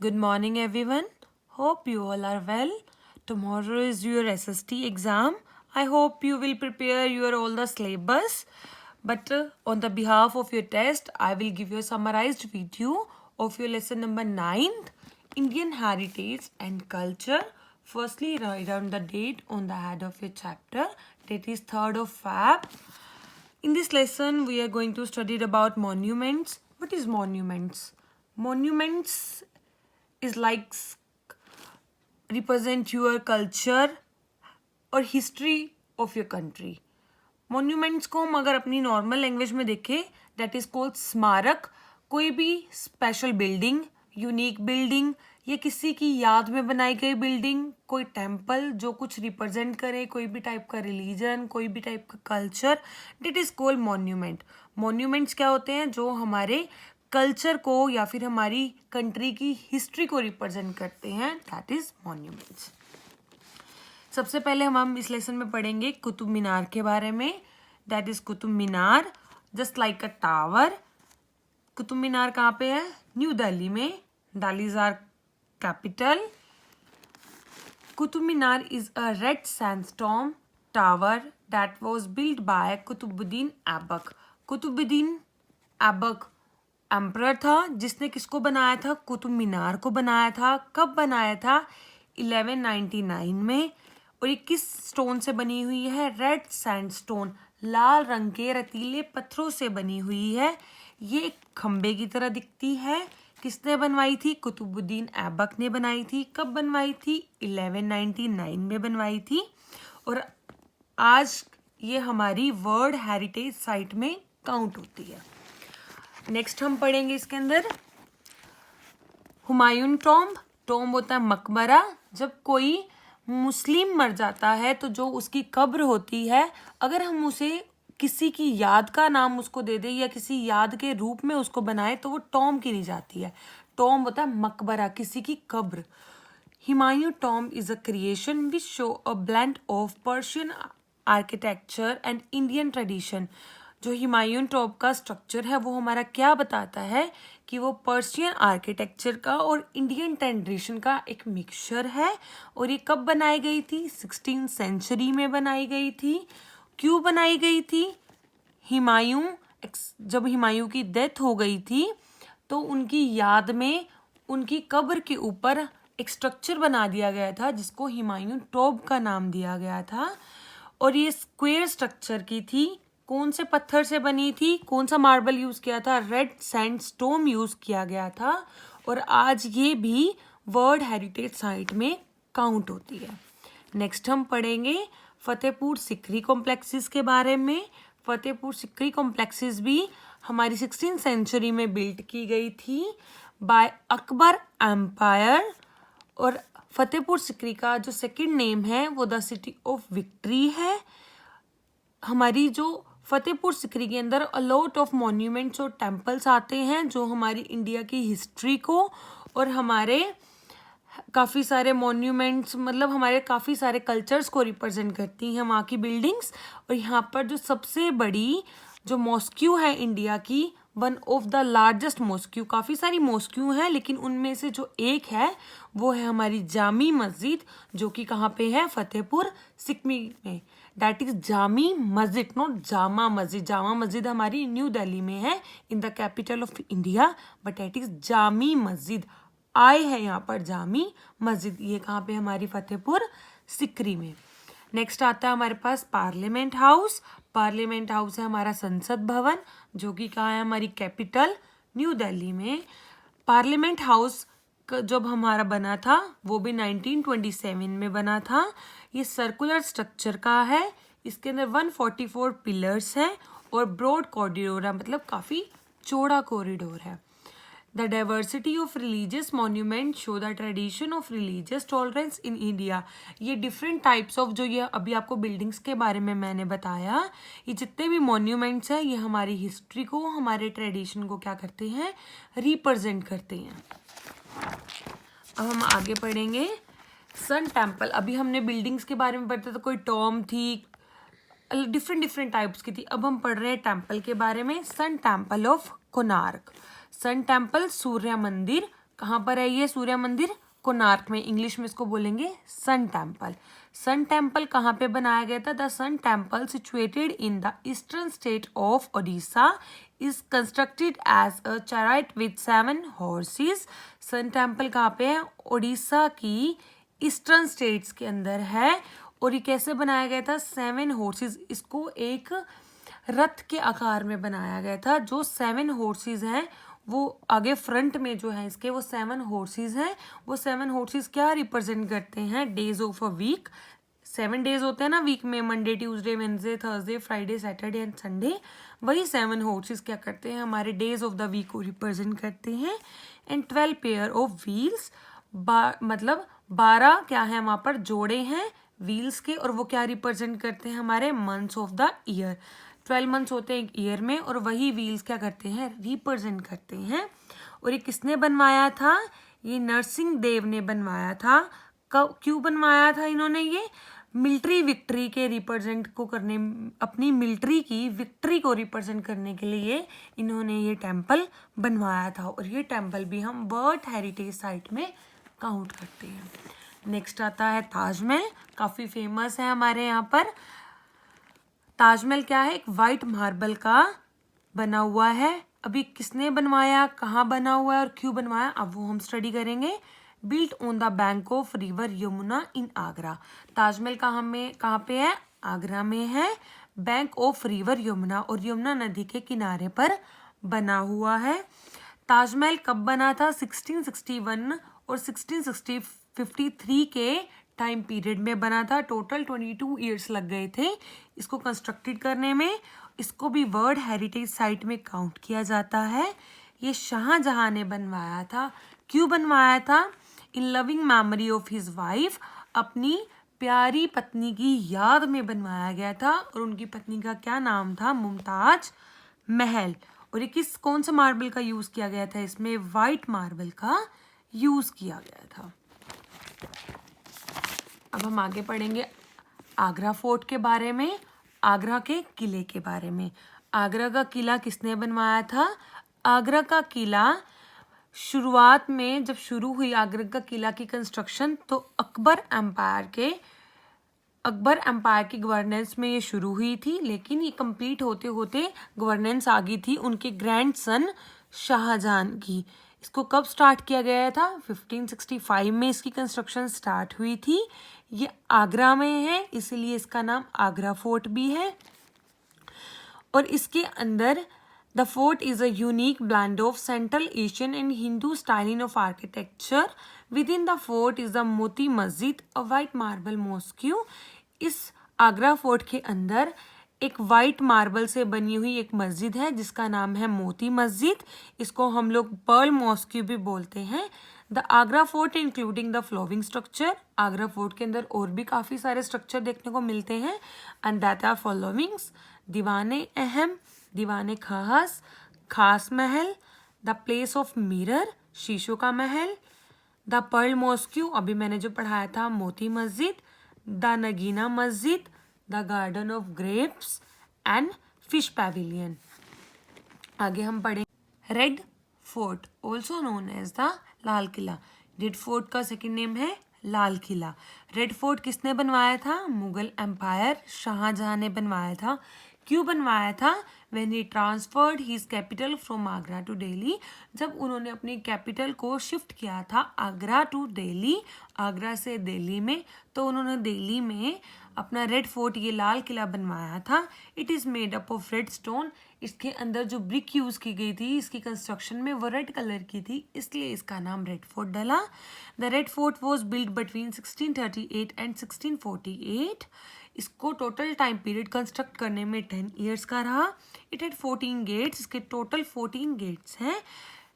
Good morning, everyone. Hope you all are well. Tomorrow is your SST exam. I hope you will prepare your all the syllabus. But on the behalf of your test, I will give you a summarized video of your lesson number 9, Indian Heritage and Culture. Firstly, write down the date on the head of your chapter. That is 3rd of Feb. In this lesson, we are going to study about monuments. What is monuments? Monuments is like represent your culture और history of your country. Monuments को हम अगर अपनी normal language में देखें, that is called स्मारक. कोई भी स्पेशल बिल्डिंग, यूनिक बिल्डिंग या किसी की याद में बनाई गई बिल्डिंग, कोई टेम्पल जो कुछ रिप्रेजेंट करे, कोई भी टाइप का रिलीजन, कोई भी टाइप का culture, that is called monument. Monuments क्या होते हैं? जो हमारे कल्चर को या फिर हमारी कंट्री की हिस्ट्री को रिप्रेजेंट करते हैं, दैट इज मॉन्यूमेंट्स. सबसे पहले हम इस लेसन में पढ़ेंगे कुतुब मीनार के बारे में. That is Qutub Minar just like a tower. Qutub Minar कहाँ पे है? न्यू दिल्ली में. Delhi is our capital. Qutub Minar is a red sandstone tower that was built by Qutubuddin Aibak. Qutubuddin Aibak emperor था जिसने किसको बनाया था? कुतुब मीनार को बनाया था. कब बनाया था? 1199 में. और ये किस स्टोन से बनी हुई है? रेड सैंडस्टोन, लाल रंग के रतीले पत्थरों से बनी हुई है. ये एक खंबे की तरह दिखती है. किसने बनवाई थी? कुतुबुद्दीन ऐबक ने बनाई थी. कब बनवाई थी? 1199 में बनवाई थी. और आज ये हमारी वर्ल्ड हेरिटेज साइट में काउंट होती है. नेक्स्ट हम पढ़ेंगे इसके अंदर हुमायूं टॉम्ब. टॉम्ब होता है मकबरा. जब कोई मुस्लिम मर जाता है तो जो उसकी कब्र होती है, अगर हम उसे किसी की याद का नाम उसको दे दे या किसी याद के रूप में उसको बनाए तो वो टॉम्ब गिनी जाती है. टॉम्ब होता है मकबरा, किसी की कब्र. Humayun tomb is a creation which show a blend of Persian architecture and Indian tradition. जो हुमायूं टॉम्ब का स्ट्रक्चर है वो हमारा क्या बताता है? कि वो पर्शियन आर्किटेक्चर का और इंडियन ट्रेडिशन का एक मिक्सचर है. और ये कब बनाई गई थी? 16th सेंचुरी में बनाई गई थी. क्यों बनाई गई थी? हुमायूं, जब हुमायूं की डेथ हो गई थी तो उनकी याद में उनकी कब्र के ऊपर एक स्ट्रक्चर बना दिया गया था जिसको हुमायूं टॉम्ब का नाम दिया गया था. और ये स्क्वायर स्ट्रक्चर की थी. कौन से पत्थर से बनी थी? कौन सा मार्बल यूज किया था? रेड सैंडस्टोन यूज किया गया था. और आज ये भी वर्ल्ड हेरिटेज साइट में काउंट होती है. नेक्स्ट हम पढ़ेंगे फतेहपुर सिकरी कॉम्प्लेक्सेस के बारे में. फतेहपुर सिकरी कॉम्प्लेक्सेस भी हमारी 16th सेंचुरी में बिल्ट की गई थी बाय अकबर एम्पायर. और फतेहपुर सिकरी का जो सेकंड नेम है वो द सिटी ऑफ विक्ट्री है. हमारी जो फतेहपुर सिकरी के अंदर अ लॉट ऑफ मॉन्यूमेंट्स और टेम्पल्स आते हैं जो हमारी इंडिया की हिस्ट्री को और हमारे काफ़ी सारे मॉन्यूमेंट्स, मतलब हमारे काफ़ी सारे कल्चर्स को रिप्रेजेंट करती हैं वहाँ की बिल्डिंग्स. और यहाँ पर जो सबसे बड़ी जो मॉस्क्यू है इंडिया की, one of the largest mosque, काफ़ी सारी मॉस्क्यू हैं लेकिन उनमें से जो एक है वो है हमारी जामी मस्जिद, जो कि कहाँ पे है? फतेहपुर सिकरी में. दैट इज जामी मस्जिद, नॉट जामा मस्जिद. जामा मस्जिद हमारी न्यू दिल्ली में है, in the capital of India, but that is Jami मस्जिद. आए है यहाँ पर जामी मस्जिद. ये कहाँ पे? हमारी फतेहपुर सिकरी में. नेक्स्ट आता है हमारे पास पार्लियामेंट हाउस. पार्लियामेंट हाउस है हमारा संसद भवन, जो कि कहाँ है? हमारी कैपिटल न्यू दिल्ली में. पार्लियामेंट हाउस जब हमारा बना था वो भी 1927 में बना था. ये सर्कुलर स्ट्रक्चर का है. इसके अंदर 144 पिलर्स हैं और ब्रॉड कॉरिडोर है, मतलब काफ़ी चौड़ा कॉरिडोर है. The diversity of religious monuments show the tradition of religious tolerance in India. ये different types of, जो ये अभी आपको बिल्डिंग्स के बारे में मैंने बताया, ये जितने भी मॉन्यूमेंट्स हैं ये हमारी हिस्ट्री को, हमारे ट्रेडिशन को क्या करते हैं? रिप्रेजेंट करते हैं. अब हम आगे पढ़ेंगे सन टेम्पल. अभी हमने बिल्डिंग्स के बारे में पढ़ा था, कोई टॉम्ब थी, डिफरेंट टाइप्स की थी. अब हम पढ़ रहे हैं टेम्पल के बारे में. Sun temple of Konark. Sun temple सूर्य मंदिर कहाँ पर है ये सूर्य मंदिर? कोणार्क में। इंग्लिश में इसको बोलेंगे सन टेम्पल। सन टेम्पल कहाँ पे बनाया गया था? The sun temple situated in the eastern state of Odisha is constructed as a chariot with 7 horses. Sun temple कहाँ पे है? ओडिशा की ईस्टर्न स्टेट्स के अंदर है। और ये कैसे बनाया गया था? 7 हॉर्सेस, इसको एक रथ के आकार में बनाया गया था। जो 7 हॉर्सेस हैं वो आगे फ्रंट में जो है इसके वो 7 हॉर्सेस हैं। वो 7 हॉर्सेस क्या रिप्रेजेंट करते हैं? Days of a week. 7 days होते हैं ना वीक में, Monday, Tuesday, Wednesday, Thursday, Friday, Saturday and Sunday. वही 7 हॉर्सेस क्या करते हैं? हमारे डेज ऑफ द वीक को रिप्रेजेंट करते हैं। एंड 12 पेयर ऑफ व्हील्स, मतलब 12 क्या है वहाँ पर जोड़े हैं व्हील्स के, और वो क्या रिप्रेजेंट करते हैं? हमारे months of the year. 12 months होते हैं एक ईयर में, और वही व्हील्स क्या करते हैं? रिप्रेजेंट करते हैं। और ये किसने बनवाया था? ये नरसिंह देव ने बनवाया था। क्यों बनवाया था इन्होंने? ये मिलिट्री विक्ट्री के रिप्रेजेंट को करने, अपनी मिलिट्री की विक्ट्री को रिप्रेजेंट करने के लिए इन्होंने ये टेम्पल बनवाया था। और ये टेम्पल भी हम वर्ल्ड हेरिटेज साइट में काउंट करते हैं। नेक्स्ट आता है ताजमहल। काफ़ी फेमस है हमारे यहाँ पर। ताजमहल क्या है? एक वाइट मार्बल का बना हुआ है। अभी किसने बनवाया, कहाँ बना हुआ है और क्यों बनवाया, अब वो हम स्टडी करेंगे। Built on the bank of river Yamuna in Agra. Taj Mahal कहाँ पे है? आगरा में है। बैंक ऑफ रिवर यमुना, और यमुना नदी के किनारे पर बना हुआ है। ताजमहल कब बना था? 1661 और 1653 के टाइम पीरियड में बना था। टोटल 22 ईयर्स लग गए थे इसको कंस्ट्रक्टेड करने में। इसको भी वर्ल्ड हेरिटेज साइट में काउंट किया जाता है। ये शाहजहां ने बनवाया था। क्यों बनवाया था? इन loving memory of his wife, अपनी प्यारी पत्नी की याद में बनवाया गया था। और उनकी पत्नी का क्या नाम था? मुमताज महल। और ये कौन सा मार्बल का यूज किया गया था? इसमें वाइट मार्बल का यूज किया गया था। अब हम आगे पढ़ेंगे आगरा फोर्ट के बारे में, आगरा के किले के बारे में। आगरा का किला किसने बनवाया था? आगरा का किला शुरुआत में जब शुरू हुई आगरा का किला की कंस्ट्रक्शन, तो अकबर एम्पायर की गवर्नेंस में ये शुरू हुई थी। लेकिन ये कंप्लीट होते होते गवर्नेंस आ गई थी उनके ग्रैंडसन शाहजहां की। इसको कब स्टार्ट किया गया था? 1565 में इसकी कंस्ट्रक्शन स्टार्ट हुई थी। ये आगरा में है, इसलिए इसका नाम आगरा फोर्ट भी है। और इसके अंदर the fort is a unique blend of central Asian and Hindu style of architecture. With in the fort is the Moti Masjid, a white marble mosque. इस आगरा फोर्ट के अंदर एक वाइट मार्बल से बनी हुई एक मस्जिद है जिसका नाम है मोती मस्जिद। इसको हम लोग पर्ल मॉस्क्यू भी बोलते हैं। The Agra fort including the following structure. Agra fort के अंदर और भी काफ़ी सारे स्ट्रक्चर देखने को मिलते हैं। एंड दैट आर फॉलोइंग्स: दीवाने अहम, दीवाने खास, खास महल, द प्लेस ऑफ मिरर, शीशों का महल, द पर्ल मॉस्क्यू, अभी मैंने जो पढ़ाया था Moti Masjid, the Nagina Masjid, the garden of grapes and fish pavilion. आगे हम पढ़ेंगे red fort, also known as the Lal Qila. Red fort का सेकंड नेम है लाल किला। रेड फोर्ट किसने बनवाया था? मुगल एम्पायर शाहजहां ने बनवाया था। क्यों बनवाया था? When he transferred his capital from Agra to Delhi, जब उन्होंने अपनी कैपिटल को शिफ्ट किया था आगरा टू दिल्ली, आगरा से दिल्ली में, तो उन्होंने दिल्ली में अपना रेड फोर्ट, ये लाल किला बनवाया था। It is made up of red stone. इसके अंदर जो ब्रिक यूज़ की गई थी इसकी कंस्ट्रक्शन में वो रेड कलर की थी, इसलिए इसका नाम रेड फोर्ट डला। The Red fort was build between 1638 and 1648। इसको टोटल टाइम पीरियड कंस्ट्रक्ट करने में 10 ईयर्स का रहा। इट हैड 14 गेट्स, इसके टोटल 14 गेट्स हैं।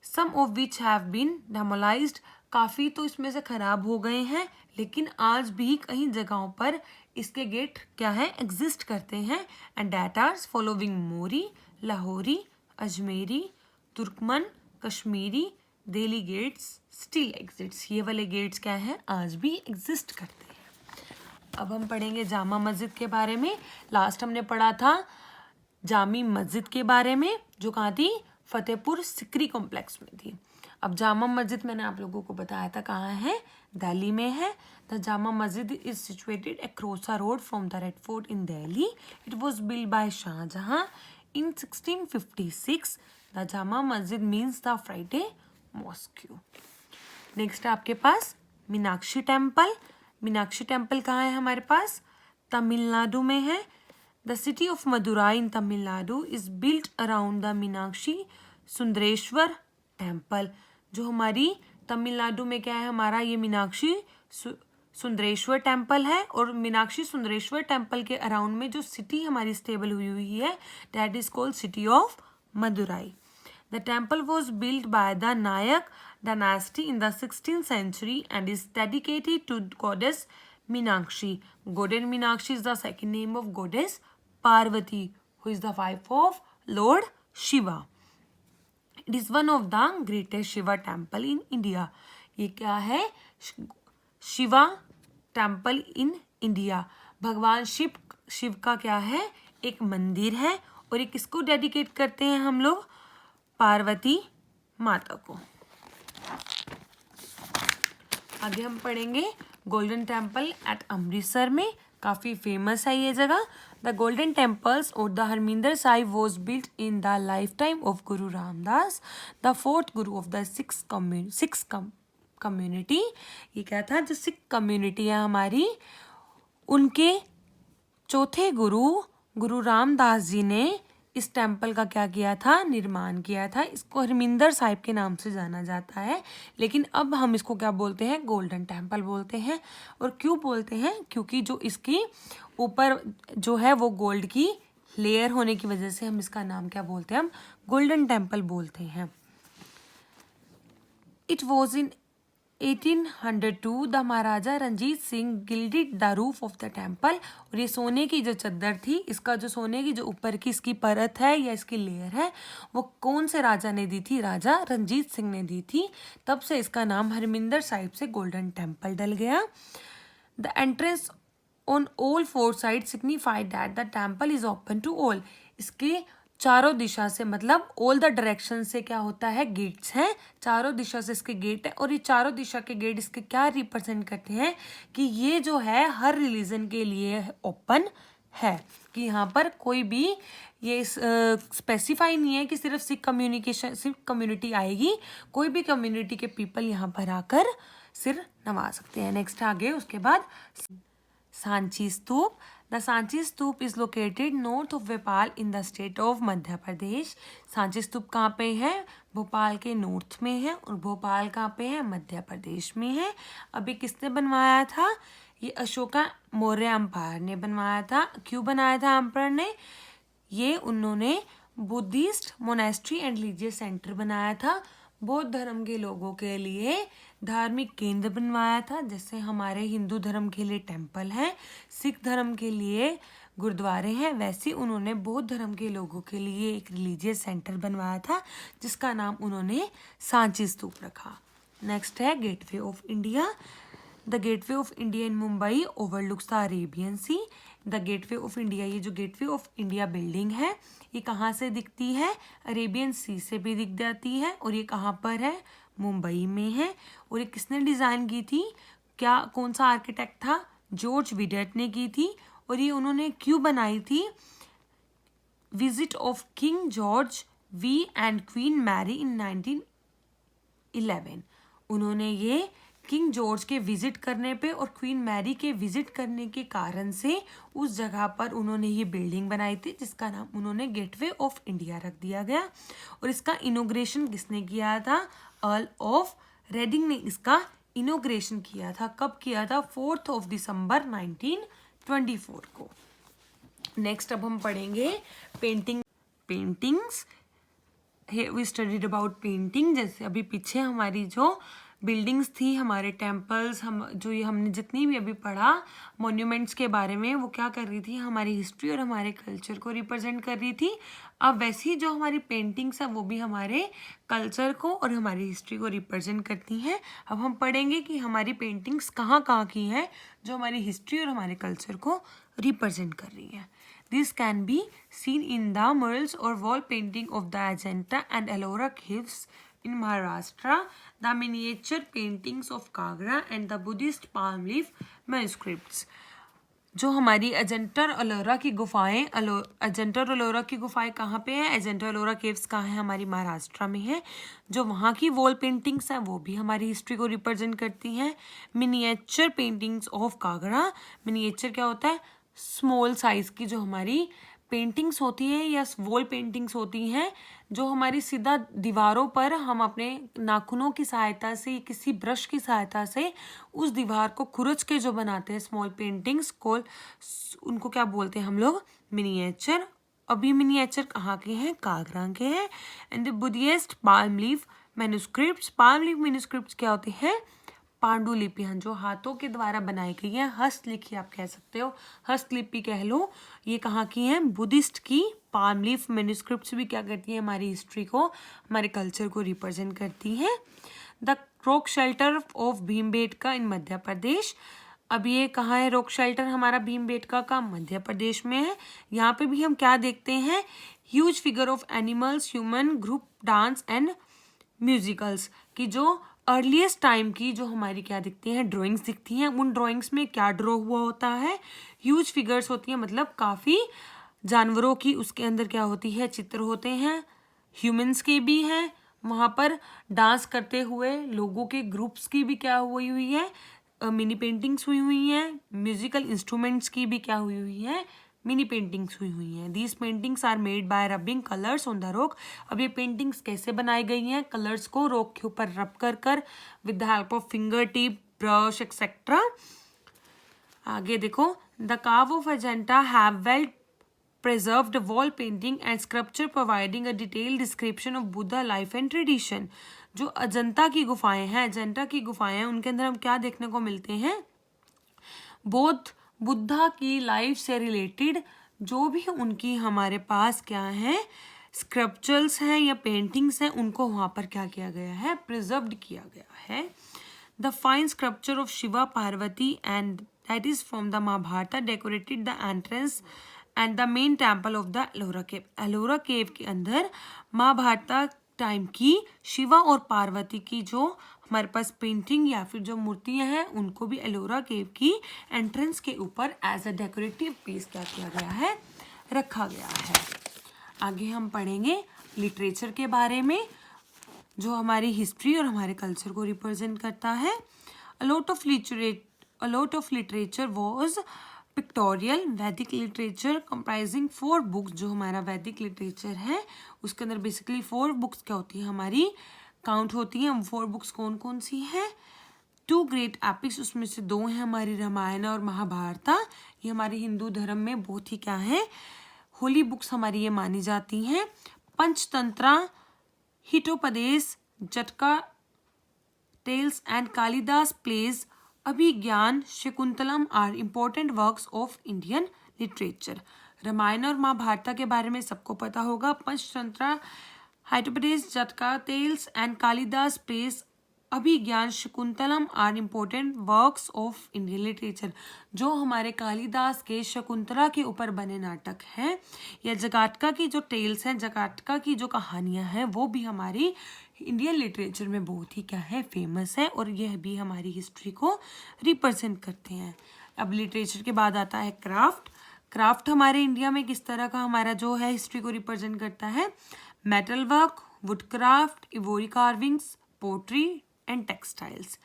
सम ऑफ विच हैव बीन डेमोलाइज्ड, काफ़ी तो इसमें से ख़राब हो गए हैं, लेकिन आज भी कई जगहों पर इसके गेट क्या है, एग्जिस्ट करते हैं। And that are following: Mori, Lahori, Ajmeri, Turkman, Kashmiri, Delhi gates still exits. ये वाले गेट्स क्या हैं, आज भी एग्जिस्ट करते हैं। अब हम पढ़ेंगे जामा मस्जिद के बारे में। लास्ट हमने पढ़ा था जामी मस्जिद के बारे में, जो कहाँ थी? फतेहपुर सिकरी कॉम्प्लेक्स में थी। अब जामा मस्जिद मैंने आप लोगों को बताया था कहाँ है, दिल्ली में है। The Jama Masjid is situated across a road from the Red Fort in Delhi. It was build by Shah Jahan in 1656। The Jama Masjid means the Friday mosque. Next आपके पास मीनाक्षी टेम्पल। मीनाक्षी टेम्पल कहाँ है हमारे पास, तमिलनाडु में है। The city of Madurai in Tamil Nadu is built around the Meenakshi Sundareshwar temple. जो हमारी तमिलनाडु में क्या है हमारा, ये मीनाक्षी सुंदरेश्वर टेम्पल है। और मीनाक्षी सुंदरेश्वर टेम्पल के अराउंड में जो सिटी हमारी स्टेबल हुई हुई है, that is called city of Madurai. The temple was built by the Nayak dynasty in the 16th century and is dedicated to goddess Meenakshi. Goddess Meenakshi is the second name of goddess Parvati, who is the wife of Lord Shiva. It is one of the greatest Shiva temple in India. ये क्या है, Shiva temple in India. भगवान शिव का क्या है, एक मंदिर है। और ये किसको डेडिकेट करते हैं हम लोग, पार्वती माता को। आगे हम पढ़ेंगे गोल्डन टेम्पल एट अमृतसर में, काफ़ी फेमस है ये जगह। द गोल्डन टेम्पल्स और the Harmandir Sahib was built in the life time of Guru Ramdas, the fourth Guru of the Sikh community. ये क्या था, जो सिख कम्युनिटी है हमारी, उनके चौथे गुरु रामदास जी ने इस टेम्पल का क्या किया था, निर्माण किया था। इसको हरमिंदर साहिब के नाम से जाना जाता है, लेकिन अब हम इसको क्या बोलते हैं, गोल्डन टेम्पल बोलते हैं। और क्यों बोलते हैं, क्योंकि जो इसकी ऊपर जो है वो गोल्ड की लेयर होने की वजह से हम इसका नाम क्या बोलते हैं, हम गोल्डन टेम्पल बोलते हैं। It was in 1802 the Maharaja Ranjit Singh gilded the roof of the temple. और ये सोने की जो चद्दर थी, इसका जो सोने की जो ऊपर की इसकी परत है या इसकी लेयर है, वो कौन से राजा ने दी थी, राजा रंजीत सिंह ने दी थी। तब से इसका नाम हरमिंदर साहिब से गोल्डन टेम्पल डल गया। The entrance on all four side signified that the temple is open to all. इसके चारों दिशा से, मतलब ऑल द डायरेक्शन से क्या होता है, गेट्स हैं, चारों दिशा से इसके गेट है। और ये चारों दिशा के गेट इसके क्या रिप्रेजेंट करते हैं, कि ये जो है हर रिलीजन के लिए ओपन है, कि यहाँ पर कोई भी ये स्पेसिफाई नहीं है कि सिर्फ सिख कम्युनिटी आएगी, कोई भी कम्युनिटी के पीपल यहाँ पर आकर सिर नवा सकते हैं। नेक्स्ट आगे उसके बाद Sanchi stupa. The Sanchi stupa is located north of Bhopal in the state of Madhya Pradesh. Sanchi stupa कहाँ पे है, भोपाल के नॉर्थ में है। और भोपाल कहाँ पे है, मध्य प्रदेश में है। अभी किसने बनवाया था, ये अशोका मौर्य एम्पायर ने बनवाया था। क्यों बनाया था एम्पायर ने, ये उन्होंने Buddhist monastery and religious centre बनाया था। बौद्ध धर्म के लोगों के लिए धार्मिक केंद्र बनवाया था, जैसे हमारे हिंदू धर्म के लिए टेम्पल है, सिख धर्म के लिए गुरुद्वारे हैं, वैसे उन्होंने बौद्ध धर्म के लोगों के लिए एक रिलीजियस सेंटर बनवाया था, जिसका नाम उन्होंने सांची स्तूप रखा। नेक्स्ट है gateway of India. The gateway of India in Mumbai overlooks the Arabian sea. The gateway of India, ये जो गेटवे ऑफ इंडिया बिल्डिंग है, ये कहाँ से दिखती है, अरेबियन सी से भी दिख जाती है। और ये कहाँ पर है, मुंबई में है। और ये किसने डिज़ाइन की थी, क्या कौन सा आर्किटेक्ट था, जॉर्ज विडेट ने की थी। और ये उन्होंने क्यों बनाई थी, visit of King George V and Queen Mary in 1911। उन्होंने ये किंग जॉर्ज के विजिट करने पे और क्वीन मैरी के विजिट करने के कारण से उस जगह पर उन्होंने ये बिल्डिंग बनाई थी, जिसका नाम उन्होंने गेटवे ऑफ इंडिया रख दिया गया। और इसका इनोग्रेशन किसने किया था, अर्ल ऑफ रेडिंग ने इसका इनोग्रेशन किया था। कब किया था, 4 दिसंबर 1924 को। नेक्स्ट अब हम पढ़ेंगे paintings. We studied about painting. जैसे अभी पीछे हमारी जो बिल्डिंग्स थी, हमारे टेम्पल्स, हम जो ये हमने जितनी भी अभी पढ़ा मॉन्यूमेंट्स के बारे में, वो क्या कर रही थी, हमारी हिस्ट्री और हमारे कल्चर को रिप्रेजेंट कर रही थी। अब वैसी जो हमारी पेंटिंग्स है वो भी हमारे कल्चर को और हमारी हिस्ट्री को रिप्रेजेंट करती हैं। अब हम पढ़ेंगे कि हमारी पेंटिंग्स कहाँ कहाँ की हैं जो हमारी हिस्ट्री और हमारे कल्चर को रिप्रेजेंट कर रही हैं। This can be seen in the murals or wall painting of the Ajanta and Ellora caves, in Maharashtra, the miniature paintings of Kagra and the Buddhist palm leaf manuscripts. जो हमारी अजंता और एलोरा की गुफाएं, अजंता और एलोरा की गुफाएं कहाँ पे है? अजंता और एलोरा केव्स कहाँ है? हमारी महाराष्ट्र में है। जो वहाँ की वॉल पेंटिंग्स हैं वो भी हमारी हिस्ट्री को रिप्रेजेंट करती हैं। मिनिएचर पेंटिंग्स ऑफ कागड़ा, मिनिएचर क्या होता है? स्मॉल साइज की जो हमारी पेंटिंग्स होती है या वॉल पेंटिंग्स होती हैं, जो हमारी सीधा दीवारों पर हम अपने नाखूनों की सहायता से, किसी ब्रश की सहायता से उस दीवार को खुरच के जो बनाते हैं स्मॉल पेंटिंग्स को, उनको क्या बोलते हैं हम लोग? मिनिएचर। अभी मिनिएचर कहाँ के हैं? कागरा के हैं। And the Buddhist palm leaf manuscripts, palm leaf manuscripts क्या होते हैं? पांडुलिपियां, जो हाथों के द्वारा बनाई गई हैं, हस्तलिखी आप कह सकते हो, हस्तलिपि कह लो। ये कहाँ की हैं? बुद्धिस्ट की। पाल्म लीफ मैन्युस्क्रिप्ट्स भी क्या करती हैं? हमारी हिस्ट्री को, हमारे कल्चर को रिप्रेजेंट करती हैं। The rock shelter of Bhimbetka in Madhya Pradesh. अब ये कहाँ है रॉक शेल्टर हमारा भीमबेटका का? मध्य प्रदेश में है। यहाँ पे भी हम क्या देखते हैं? Huge figure of animals, human, group dance and musicals की जो अर्लीस्ट टाइम की जो हमारी क्या दिखती हैं? ड्राइंग्स दिखती हैं। उन ड्राइंग्स में क्या ड्रॉ हुआ होता है? ह्यूज फिगर्स होती हैं, मतलब काफ़ी जानवरों की उसके अंदर क्या होती है? चित्र होते हैं। ह्यूमंस के भी हैं, वहाँ पर डांस करते हुए लोगों के ग्रुप्स की भी क्या हुई है? मिनी पेंटिंग्स हुई हैं। म्यूजिकल इंस्ट्रूमेंट्स की भी क्या हुई है? मिनी पेंटिंग्स हुई हैं। These paintings are made by rubbing colours on the rock. अब ये पेंटिंग्स कैसे बनाई गई हैं? कलर्स को रॉक के ऊपर रब कर with the help of finger tip, brush etcetera. आगे देखो, द काव of Ajanta have well preserved wall painting and sculpture providing a detailed description of Buddha life and tradition। जो अजंता की गुफाएं हैं, अजंता की गुफाएं हैं, उनके अंदर हम क्या देखने को मिलते हैं? बुद्धा की लाइफ से रिलेटेड जो भी उनकी हमारे पास क्या है? स्क्रप्चर्स हैं या पेंटिंग्स हैं, उनको वहाँ पर क्या किया गया है? प्रिजर्व्ड किया गया है। The fine sculpture of Shiva Parvati and that is from the Mahabharata decorated the entrance and the main temple of the Ellora cave. Ellora cave के अंदर महाभारत टाइम की शिवा और पार्वती की जो हमारे पास पेंटिंग या फिर जो मूर्तियां हैं, उनको भी एलोरा केव की एंट्रेंस के ऊपर एज अ डेकोरेटिव पीस क्या किया गया है? रखा गया है। आगे हम पढ़ेंगे लिटरेचर के बारे में, जो हमारी हिस्ट्री और हमारे कल्चर को रिप्रेजेंट करता है। A lot of literature was pictorial वैदिक लिटरेचर कंप्राइजिंग 4 बुक्स। जो हमारा वैदिक लिटरेचर है उसके अंदर बेसिकली 4 बुक्स क्या होती है? हमारी काउंट होती हैं। 4 बुक्स कौन कौन सी हैं? 2 ग्रेट एपिक्स, उसमें से 2 हैं हमारी रामायण और महाभारत। ये हमारे हिंदू धर्म में बहुत ही क्या है? होली बुक्स हमारी ये मानी जाती हैं। Panchatantra, Hitopadesha, Jataka tales and Kalidasa plays, Abhijnana, Shakuntalam are important works of Indian literature. Ramayana और महाभारत के बारे में सबको पता होगा। Panchatantra, Hitopadesha, Jataka tales and Kalidasa plays, Abhijnana, Shakuntalam are important works of Indian literature. जो हमारे कालिदास के शकुंतला के ऊपर बने नाटक हैं, या जगाटका की जो टेल्स हैं, जगाटका की जो कहानियां हैं, वो भी हमारी इंडियन लिटरेचर में बहुत ही क्या है? फेमस है, और यह भी हमारी हिस्ट्री को रिप्रेजेंट करते हैं। अब लिटरेचर के बाद आता है क्राफ्ट। क्राफ्ट हमारे इंडिया में किस तरह का हमारा जो है हिस्ट्री को रिप्रेजेंट करता है? Metal work, wood craft, ivory carvings, pottery and textiles.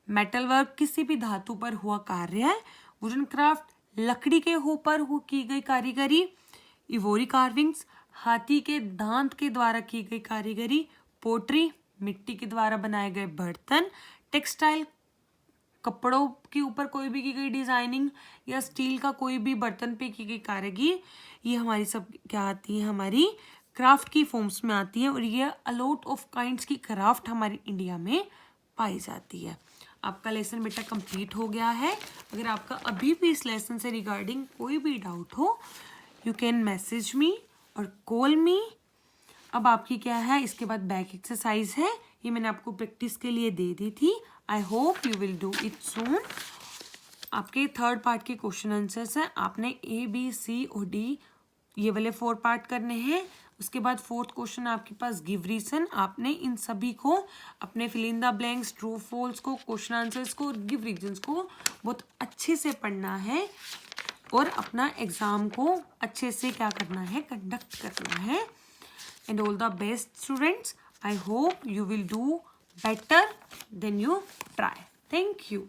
Metal work किसी भी धातु पर हुआ कार्य है। वुडन क्राफ्ट लकड़ी के ऊपर की गई कारीगरी। इवोरी कार्विंग्स हाथी के दांत के द्वारा की गई कारीगरी। पोट्री मिट्टी के द्वारा बनाए गए बर्तन। टेक्सटाइल कपड़ों के ऊपर कोई भी की गई डिजाइनिंग, या स्टील का कोई भी बर्तन पे की गई कारीगरी। ये हमारी सब क्या आती है? हमारी क्राफ्ट की फॉर्म्स में आती है, और ये अलॉट ऑफ काइंड्स की क्राफ्ट हमारी इंडिया में पाई जाती है। आपका लेसन बेटा कंप्लीट हो गया है। अगर आपका अभी भी इस लेसन से रिगार्डिंग कोई भी डाउट हो, यू कैन मैसेज मी और कॉल मी। अब आपकी क्या है? इसके बाद बैक एक्सरसाइज है, ये मैंने आपको प्रैक्टिस के लिए दे दी थी। I hope you will do it सून। आपके 3rd पार्ट के क्वेश्चन आंसर्स हैं। आपने A, B, C और D ये वाले 4 पार्ट करने हैं। उसके बाद 4th क्वेश्चन आपके पास गिव रीजन। आपने इन सभी को अपने fill in the blanks, true false को, क्वेश्चन आंसर्स को, गिव रीजंस को बहुत अच्छे से पढ़ना है और अपना एग्जाम को अच्छे से क्या करना है, कंडक्ट करना है। And all the best students, I hope you will do better than you try. Thank you.